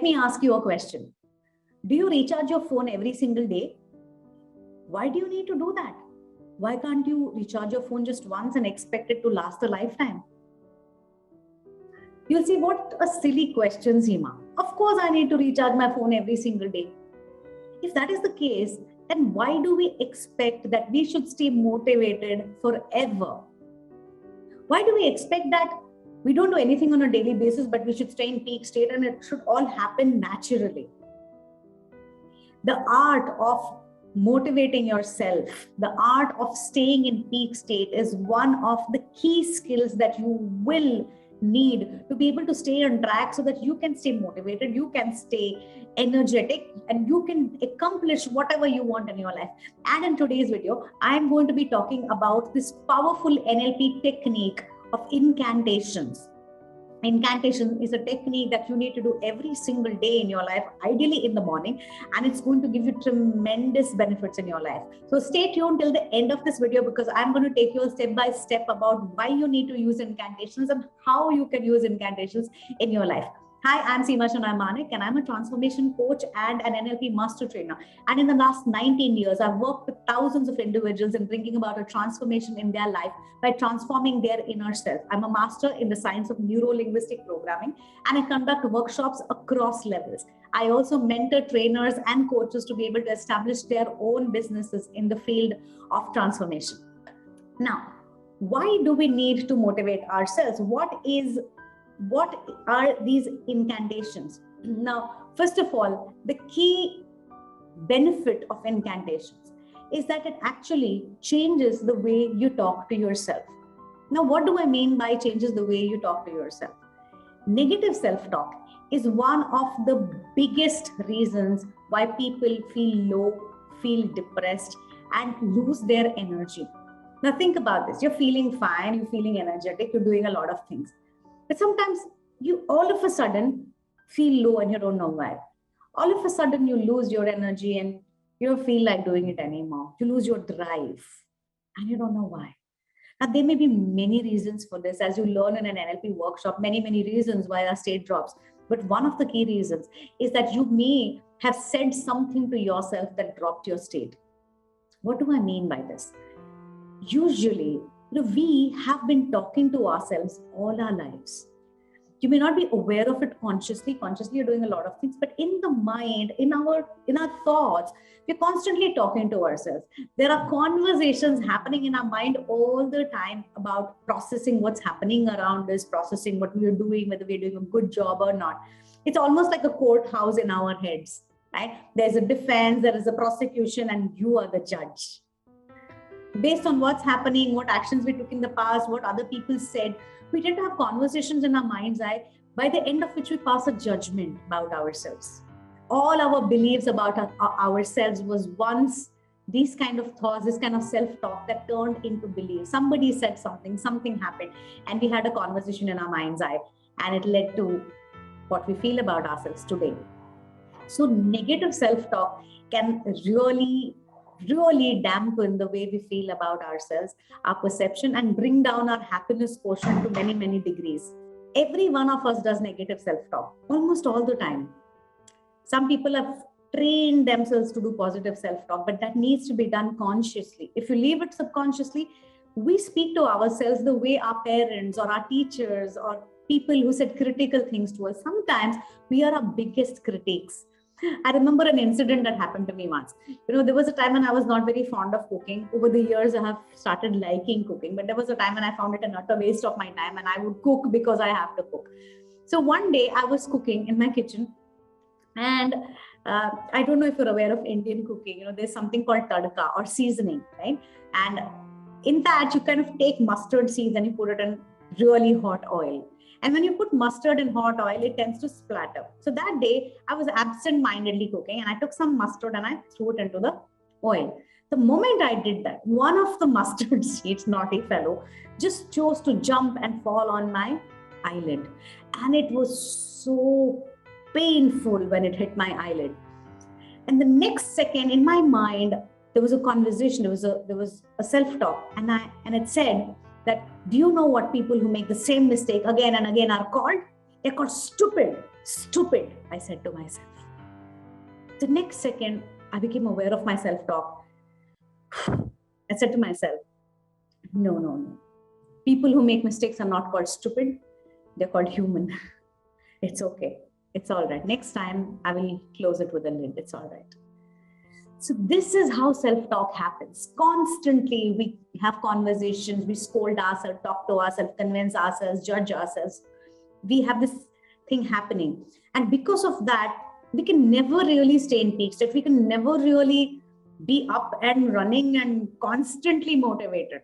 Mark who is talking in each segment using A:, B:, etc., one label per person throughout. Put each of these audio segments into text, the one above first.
A: me ask you a question. Do you recharge your phone every single day? Why do you need to do that? Why can't you recharge your phone just once and expect it to last a lifetime? You'll see, what a silly question, Seema. Of course, I need to recharge my phone every single day. If that is the case, then why do we expect that we should stay motivated forever? Why do we expect that we don't do anything on a daily basis, but we should stay in peak state and it should all happen naturally? The art of motivating yourself, the art of staying in peak state is one of the key skills that you will need to be able to stay on track so that you can stay motivated, you can stay energetic, and you can accomplish whatever you want in your life. And in today's video, I'm going to be talking about this powerful NLP technique of incantations. Incantation is a technique that you need to do every single day in your life, ideally in the morning, and it's going to give you tremendous benefits in your life. So stay tuned till the end of this video, because I'm going to take you step by step about why you need to use incantations and how you can use incantations in your life. Hi, I'm Seema Shenoy Manek, and I'm a transformation coach and an NLP master trainer. And in the last 19 years, I've worked with thousands of individuals in bringing about a transformation in their life by transforming their inner self. I'm a master in the science of neuro-linguistic programming, and I conduct workshops across levels. I also mentor trainers and coaches to be able to establish their own businesses in the field of transformation. Now, why do we need to motivate ourselves? What are these incantations? Now, first of all, the key benefit of incantations is that it actually changes the way you talk to yourself. Now, what do I mean by changes the way you talk to yourself? Negative self-talk is one of the biggest reasons why people feel low, feel depressed, and lose their energy. Now, think about this. You're feeling fine, you're feeling energetic, you're doing a lot of things. But sometimes you all of a sudden feel low and you don't know why. All of a sudden you lose your energy and you don't feel like doing it anymore. You lose your drive and you don't know why. Now, there may be many reasons for this. As you learn in an NLP workshop, many reasons why our state drops. But one of the key reasons is that you may have said something to yourself that dropped your state. What do I mean by this? Usually, we have been talking to ourselves all our lives. You may not be aware of it consciously. Consciously, you're doing a lot of things, but in the mind, in our thoughts, we're constantly talking to ourselves. There are conversations happening in our mind all the time about processing what's happening around us, processing what we're doing, whether we're doing a good job or not. It's almost like a courthouse in our heads, right? There's a defense, there is a prosecution, and you are the judge. Based on what's happening, what actions we took in the past, what other people said, we tend to have conversations in our mind's eye, by the end of which we pass a judgment about ourselves. All our beliefs about ourselves was once these kind of thoughts, this kind of self-talk that turned into beliefs. Somebody said something happened, and we had a conversation in our mind's eye, and it led to what we feel about ourselves today. So negative self-talk can really dampen the way we feel about ourselves, our perception, and bring down our happiness quotient to many degrees. Every one of us does negative self-talk almost all the time. Some people have trained themselves to do positive self-talk, but that needs to be done consciously. If you leave it subconsciously, we speak to ourselves the way our parents or our teachers or people who said critical things to us. Sometimes we are our biggest critics. I remember an incident that happened to me once. There was a time when I was not very fond of cooking. Over the years, I have started liking cooking, but there was a time when I found it an utter waste of my time, and I would cook because I have to cook. So one day I was cooking in my kitchen, and I don't know if you're aware of Indian cooking. There's something called tadka or seasoning, right? And in that, you kind of take mustard seeds and you put it in really hot oil. And when you put mustard in hot oil, it tends to splatter. So that day, I was absent-mindedly cooking, and I took some mustard and I threw it into the oil. The moment I did that, one of the mustard seeds, naughty fellow, just chose to jump and fall on my eyelid. And it was so painful when it hit my eyelid. And the next second, in my mind, there was a conversation, there was a self-talk, and it said that, do you know what people who make the same mistake again and again are called? They're called stupid. Stupid, I said to myself. The next second, I became aware of my self-talk. I said to myself, no. People who make mistakes are not called stupid. They're called human. It's okay. It's all right. Next time, I will close it with a lid. It's all right. So this is how self-talk happens. Constantly, we have conversations, we scold ourselves, talk to ourselves, convince ourselves, judge ourselves. We have this thing happening. And because of that, we can never really stay in peak state. We can never really be up and running and constantly motivated.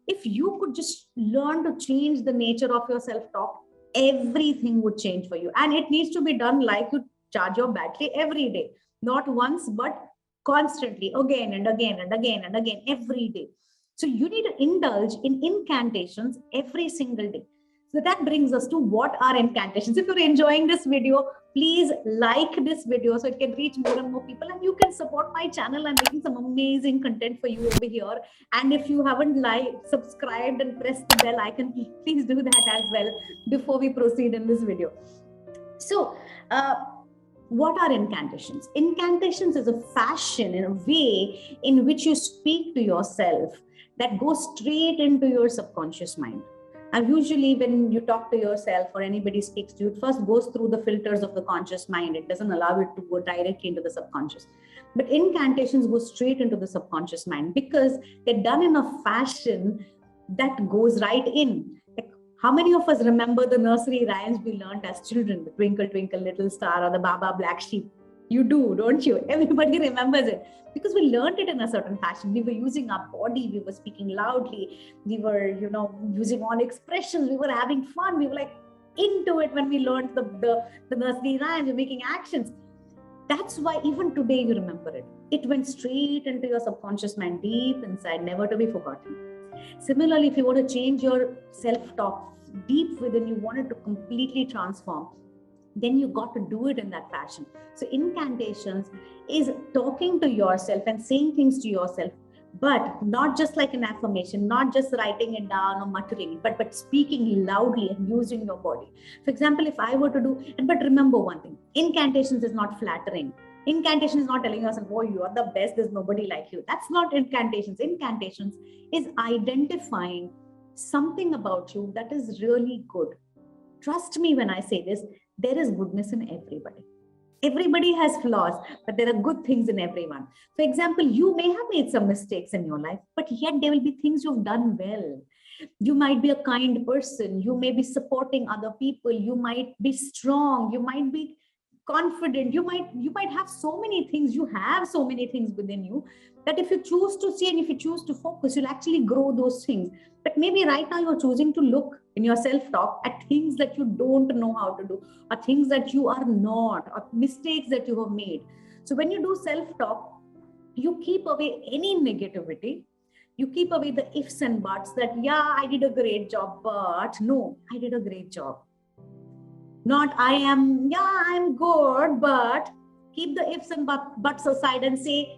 A: If you could just learn to change the nature of your self-talk, everything would change for you. And it needs to be done like you charge your battery every day, not once, but constantly, again and again and again and again, every day. So you need to indulge in incantations every single day. So that brings us to what are incantations. If you're enjoying this video, please like this video so it can reach more and more people, and you can support my channel. I'm making some amazing content for you over here. And if you haven't liked, subscribed and pressed the bell icon, please do that as well before we proceed in this video. So, what are incantations? Incantations is a fashion, in a way in which you speak to yourself that goes straight into your subconscious mind. And usually when you talk to yourself or anybody speaks to you, it first goes through the filters of the conscious mind. It doesn't allow it to go directly into the subconscious. But incantations go straight into the subconscious mind because they're done in a fashion that goes right in. Like, how many of us remember the nursery rhymes we learned as children? The Twinkle, Twinkle, Little Star or the Baba Black Sheep. You do, don't you? Everybody remembers it because we learned it in a certain fashion. We were using our body, we were speaking loudly, we were, using all expressions, we were having fun, we were like into it when we learned the nursery rhymes, we're making actions. That's why even today you remember it. It went straight into your subconscious mind, deep inside, never to be forgotten. Similarly, if you want to change your self-talk deep within, you want it to completely transform, then you got to do it in that fashion. So incantations is talking to yourself and saying things to yourself, but not just like an affirmation, not just writing it down or muttering it, but speaking loudly and using your body. For example, if I were to do, but remember one thing, incantations is not flattering. Incantation is not telling yourself, oh, you are the best, there's nobody like you. That's not incantations. Incantations is identifying something about you that is really good. Trust me when I say this, there is goodness in everybody. Everybody has flaws, but there are good things in everyone. For example, you may have made some mistakes in your life, but yet there will be things you've done well. You might be a kind person. You may be supporting other people. You might be strong. You might be confident. You might have so many things. You have so many things within you that if you choose to see and if you choose to focus, you'll actually grow those things. But maybe right now you're choosing to look in your self-talk at things that you don't know how to do, or things that you are not, or mistakes that you have made. So when you do self-talk, you keep away any negativity. You keep away the ifs and buts that, yeah, I did a great job, but no, I did a great job. Not I'm good, but keep the ifs and buts aside and say,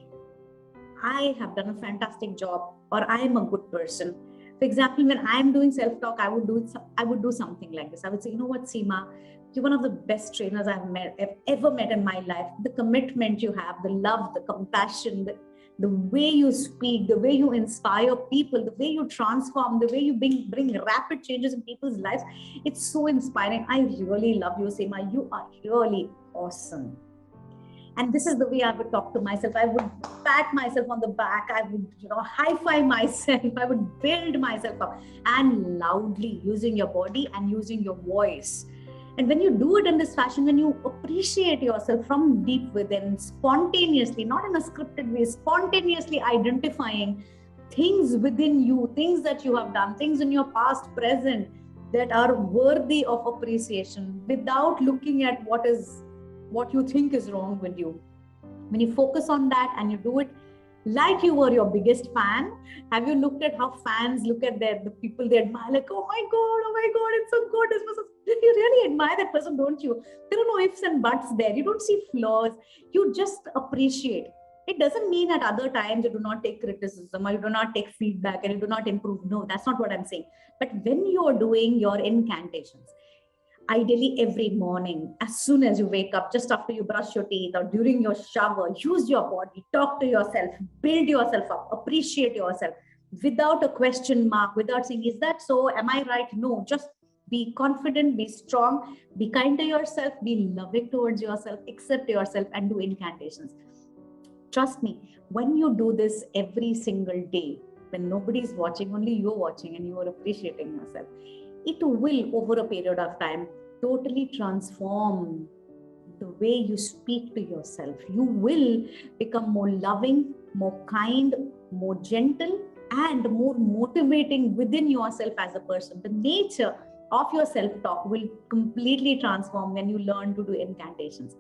A: I have done a fantastic job, or I am a good person. For example, when I'm doing self-talk, I would do something like this. I would say, you know what, Seema, you're one of the best trainers I've ever met in my life. The commitment you have, the love, the compassion, the way you speak, the way you inspire people, the way you transform, the way you bring rapid changes in people's lives. It's so inspiring. I really love you, Seema. You are really awesome. And this is the way I would talk to myself. I would pat myself on the back. I would, high-five myself. I would build myself up, and loudly, using your body and using your voice. And when you do it in this fashion, when you appreciate yourself from deep within, spontaneously, not in a scripted way, spontaneously identifying things within you, things that you have done, things in your past, present, that are worthy of appreciation, without looking at what you think is wrong with you. When you focus on that and you do it like you were your biggest fan. Have you looked at how fans look at the people they admire, like, oh my God, it's so good. You really admire that person, don't you? There are no ifs and buts there. You don't see flaws. You just appreciate. It doesn't mean at other times you do not take criticism or you do not take feedback and you do not improve. No, that's not what I'm saying. But when you're doing your incantations, ideally every morning, as soon as you wake up, just after you brush your teeth or during your shower, use your body, talk to yourself, build yourself up, appreciate yourself without a question mark, without saying, is that so? Am I right? No, just be confident, be strong, be kind to yourself, be loving towards yourself, accept yourself, and do incantations. Trust me, when you do this every single day, when nobody's watching, only you're watching and you are appreciating yourself, it will, over a period of time, totally transform the way you speak to yourself. You will become more loving, more kind, more gentle, and more motivating within yourself as a person. The nature of your self-talk will completely transform when you learn to do incantations.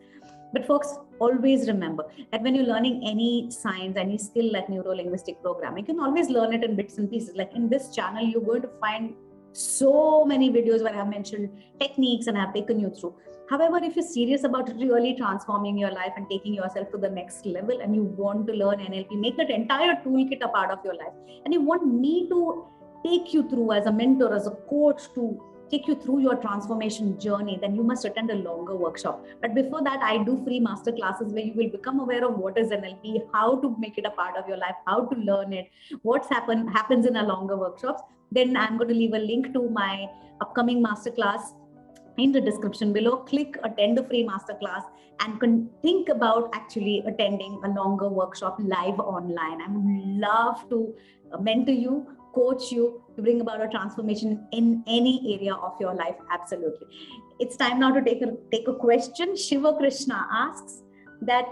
A: But folks, always remember that when you're learning any science, any skill like neuro-linguistic programming, you can always learn it in bits and pieces. Like in this channel, you're going to find so many videos where I've mentioned techniques and I've taken you through. However, if you're serious about really transforming your life and taking yourself to the next level, and you want to learn NLP, make that entire toolkit a part of your life, and you want me to take you through as a mentor, as a coach, to take you through your transformation journey, then you must attend a longer workshop. But before that, I do free master classes where you will become aware of what is NLP, how to make it a part of your life, how to learn it, what's happens in our longer workshops. Then I'm going to leave a link to my upcoming masterclass in the description below. Click attend the free masterclass and think about actually attending a longer workshop live online. I would love to mentor you, coach you to bring about a transformation in any area of your life. Absolutely. It's time now to take a question. Shiva Krishna asks that,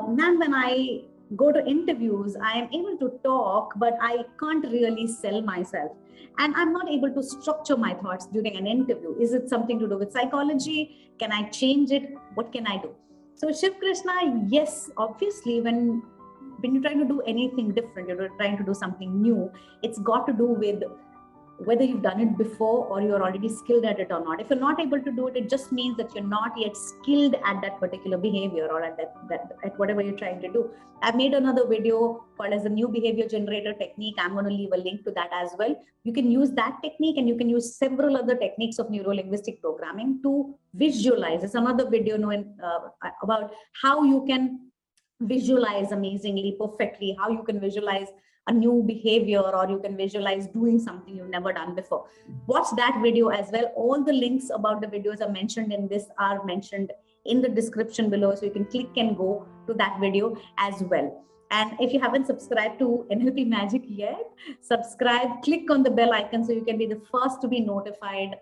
A: ma'am, when I go to interviews, I am able to talk, but I can't really sell myself. And I'm not able to structure my thoughts during an interview. Is it something to do with psychology? Can I change it? What can I do? So Shiv Krishna, yes, obviously, when you're trying to do anything different, you're trying to do something new, it's got to do with whether you've done it before or you're already skilled at it or not. If you're not able to do it, it just means that you're not yet skilled at that particular behavior or at whatever you're trying to do. I've made another video called as a new behavior generator technique. I'm going to leave a link to that as well. You can use that technique, and you can use several other techniques of neuro-linguistic programming to visualize. It's another video about how you can visualize amazingly, perfectly, how you can visualize a new behavior, or you can visualize doing something you've never done before. Watch that video as well. All the links about the videos are mentioned in this are mentioned in the description below, so you can click and go to that video as well. And if you haven't subscribed to NLP Magic yet, subscribe, click on the bell icon so you can be the first to be notified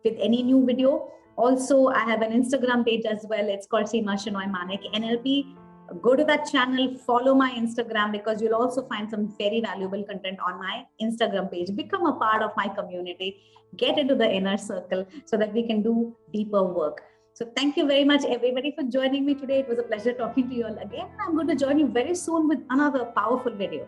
A: with any new video. Also, I have an Instagram page as well. It's called Seema Shenoy Manek NLP. Go to that channel, follow my Instagram, because you'll also find some very valuable content on my Instagram page. Become a part of my community, get into the inner circle so that we can do deeper work. So thank you very much, everybody, for joining me today. It was a pleasure talking to you all again. I'm going to join you very soon with another powerful video.